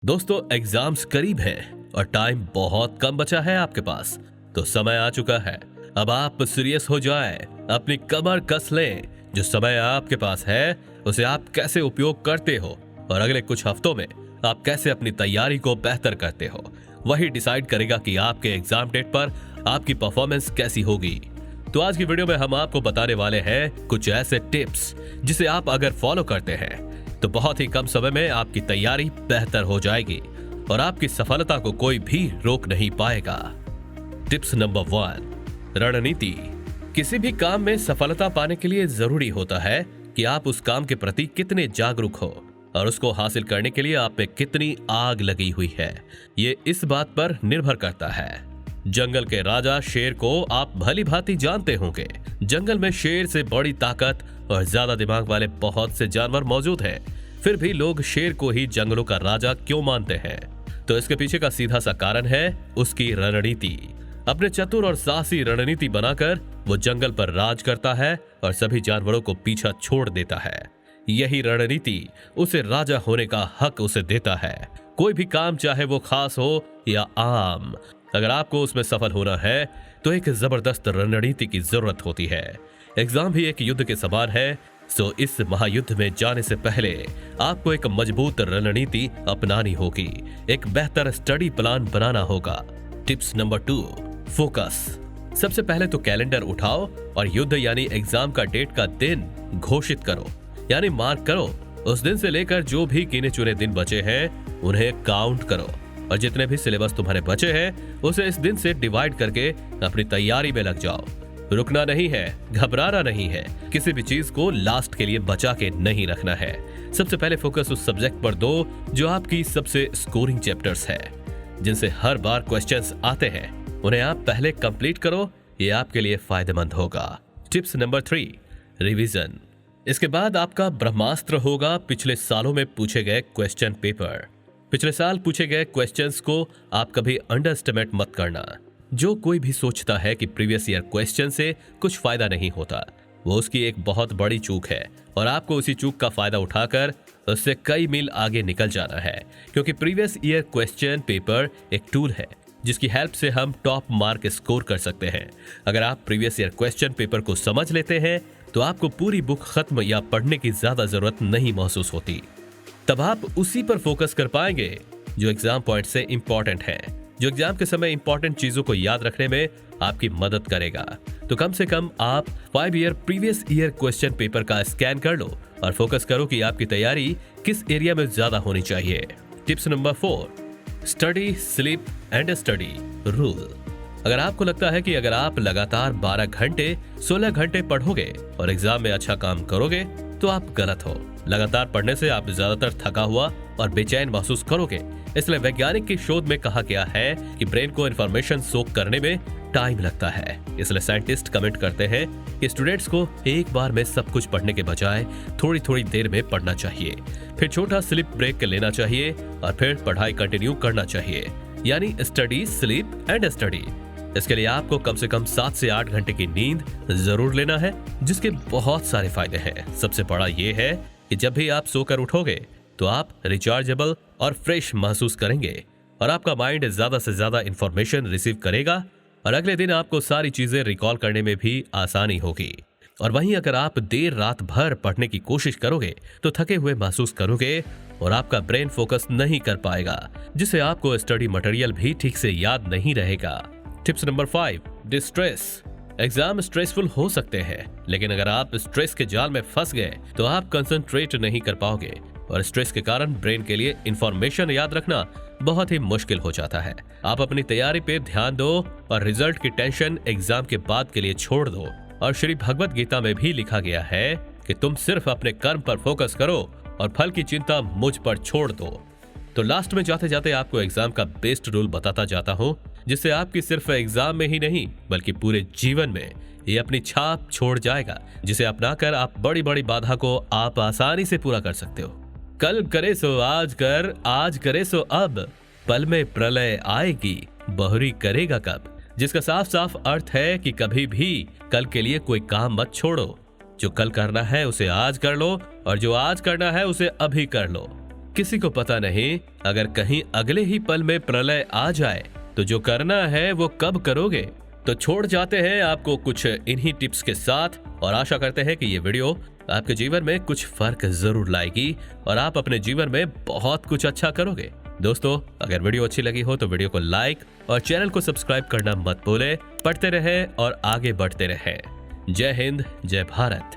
दोस्तों एग्जाम्स करीब हैं और टाइम बहुत कम बचा है आपके पास। तो समय आ चुका है, अब आप सीरियस हो जाएं, अपनी कमर कस लें। जो समय आपके पास है उसे आप कैसे उपयोग करते हो और अगले कुछ हफ्तों में आप कैसे अपनी तैयारी को बेहतर करते हो, वही डिसाइड करेगा कि आपके एग्जाम डेट पर आपकी परफॉर्मेंस कैसी होगी। तो आज की वीडियो में हम आपको बताने वाले हैं कुछ ऐसे टिप्स जिसे आप अगर फॉलो करते हैं तो बहुत ही कम समय में आपकी तैयारी बेहतर हो जाएगी और आपकी सफलता को कोई भी रोक नहीं पाएगा। टिप्स नंबर 1, रणनीति। किसी भी काम में सफलता पाने के लिए जरूरी होता है कि आप उस काम के प्रति कितने जागरूक हो और उसको हासिल करने के लिए आप में कितनी आग लगी हुई है, ये इस बात पर निर्भर करता है। जंगल के राजा शेर को आप भली भांति जानते होंगे। जंगल में शेर से बड़ी ताकत और ज्यादा दिमाग वाले बहुत से जानवर मौजूद हैं, फिर भी लोग शेर को ही जंगलों का राजा क्यों मानते हैं? तो इसके पीछे का सीधा सा कारण है उसकी रणनीति। अपने चतुर और साहसी रणनीति बनाकर वो जंगल पर राज करता है और सभी जानवरों को पीछा छोड़ देता है। यही रणनीति उसे राजा होने का हक उसे देता है। कोई भी काम चाहे वो खास हो या आम, अगर आपको उसमें सफल होना है तो एक जबरदस्त रणनीति की जरूरत होती है। एग्जाम भी एक युद्ध के समान है, सो इस महायुद्ध में जाने से पहले आपको एक मजबूत रणनीति अपनानी होगी, एक बेहतर स्टडी प्लान बनाना होगा। Tips number 2, focus. सबसे पहले तो कैलेंडर उठाओ और युद्ध यानी एग्जाम का डेट का दिन घोषित करो, यानी मार्क करो। उस दिन से लेकर जो भी गिने चुने दिन बचे हैं उन्हें काउंट करो और जितने भी सिलेबस तुम्हारे बचे हैं उसे इस दिन से डिवाइड करके अपनी तैयारी में लग जाओ। रुकना नहीं है, घबराना नहीं है, किसी भी चीज को लास्ट के लिए बचा के नहीं रखना है। सबसे पहले फोकस उस सब्जेक्ट पर दो जो आपकी सबसे स्कोरिंग चैप्टर्स है, जिनसे हर बार क्वेश्चंस आते हैं। उन्हें आप पहले कंप्लीट करो, ये आपके लिए फायदेमंद होगा। Tips number 3, revision. इसके बाद आपका ब्रह्मास्त्र होगा पिछले सालों में पूछे गए क्वेश्चन पेपर। पिछले साल पूछे गए क्वेश्चंस को आप कभी अंडरएस्टिमेट मत करना। जो कोई भी सोचता है कि प्रीवियस ईयर क्वेश्चन से कुछ फायदा नहीं होता, वो उसकी एक बहुत बड़ी चूक है और आपको उसी चूक का फायदा उठाकर उससे कई मील आगे निकल जाना है, क्योंकि प्रीवियस ईयर क्वेश्चन पेपर एक टूल है जिसकी हेल्प से हम टॉप मार्क स्कोर कर सकते हैं। अगर आप प्रीवियस ईयर क्वेश्चन पेपर को समझ लेते हैं तो आपको पूरी बुक खत्म या पढ़ने की ज्यादा जरूरत नहीं महसूस होती। तब आप उसी पर फोकस कर पाएंगे जो एग्जाम पॉइंट से इंपॉर्टेंट है, जो एग्जाम के समय इंपॉर्टेंट चीजों को याद रखने में आपकी मदद करेगा। तो कम से कम आप 5 year previous year question paper का स्कैन कर लो और फोकस करो कि आपकी तैयारी किस एरिया में ज्यादा होनी चाहिए। Tips number 4, study, sleep and study rule. अगर आपको लगता है कि अगर आप लगातार 12 घंटे 16 घंटे पढ़ोगे और एग्जाम में अच्छा काम करोगे तो आप गलत हो। लगातार पढ़ने से आप ज्यादातर थका हुआ और बेचैन महसूस करोगे। इसलिए वैज्ञानिक की शोध में कहा गया है कि ब्रेन को इंफॉर्मेशन सोक करने में टाइम लगता है। इसलिए साइंटिस्ट कमेंट करते हैं कि स्टूडेंट्स को एक बार में सब कुछ पढ़ने के बजाय थोड़ी थोड़ी देर में पढ़ना चाहिए, फिर छोटा स्लीप ब्रेक लेना चाहिए और फिर पढ़ाई कंटिन्यू करना चाहिए, यानी स्टडी, स्लीप एंड स्टडी। इसके लिए आपको कम से कम 7 से 8 घंटे की नींद जरूर लेना है, जिसके बहुत सारे फायदे हैं। सबसे बड़ा ये है कि जब भी आप सोकर उठोगे तो आप रिचार्जेबल और फ्रेश महसूस करेंगे और आपका माइंड ज्यादा से ज्यादा इंफॉर्मेशन रिसीव करेगा और अगले दिन आपको सारी चीजें रिकॉल करने में भी आसानी होगी। और वहीं अगर आप देर रात भर पढ़ने की कोशिश करोगे तो थके हुए महसूस करोगे और आपका ब्रेन फोकस नहीं कर पाएगा, जिससे आपको स्टडी मटेरियल भी ठीक से याद नहीं रहेगा। Tips number 5, distress. Exam stressful हो सकते हैं, लेकिन अगर आप स्ट्रेस के जाल में फंस गए तो आप कंसंट्रेट नहीं कर पाओगे और स्ट्रेस के कारण ब्रेन के लिए इंफॉर्मेशन याद रखना बहुत ही मुश्किल हो जाता है। आप अपनी तैयारी पे ध्यान दो और रिजल्ट की टेंशन एग्जाम के बाद के लिए छोड़ दो। और श्री भगवत गीता में भी लिखा गया है कि तुम सिर्फ अपने कर्म पर फोकस करो और फल की चिंता मुझ पर छोड़ दो। तो लास्ट में जाते जाते आपको एग्जाम का बेस्ट रूल बताता जाता हूँ, जिससे आपकी सिर्फ एग्जाम में ही नहीं बल्कि पूरे जीवन में ये अपनी छाप छोड़ जाएगा, जिसे अपनाकर आप बड़ी बड़ी बाधा को आप आसानी से पूरा कर सकते हो। कल करे सो आज कर, आज करे सो अब, पल में प्रलय आएगी, बहुरी करेगा कब। जिसका साफ साफ अर्थ है कि कभी भी कल के लिए कोई काम मत छोड़ो। जो कल करना है उसे आज कर लो और जो आज करना है उसे अभी कर लो। किसी को पता नहीं, अगर कहीं अगले ही पल में प्रलय आ जाए तो जो करना है वो कब करोगे। तो छोड़ जाते हैं आपको कुछ इन्हीं टिप्स के साथ और आशा करते हैं कि ये वीडियो आपके जीवन में कुछ फर्क जरूर लाएगी और आप अपने जीवन में बहुत कुछ अच्छा करोगे। दोस्तों, अगर वीडियो अच्छी लगी हो तो वीडियो को लाइक और चैनल को सब्सक्राइब करना मत भूलें। पढ़ते रहें और आगे बढ़ते रहें। जय हिंद, जय भारत।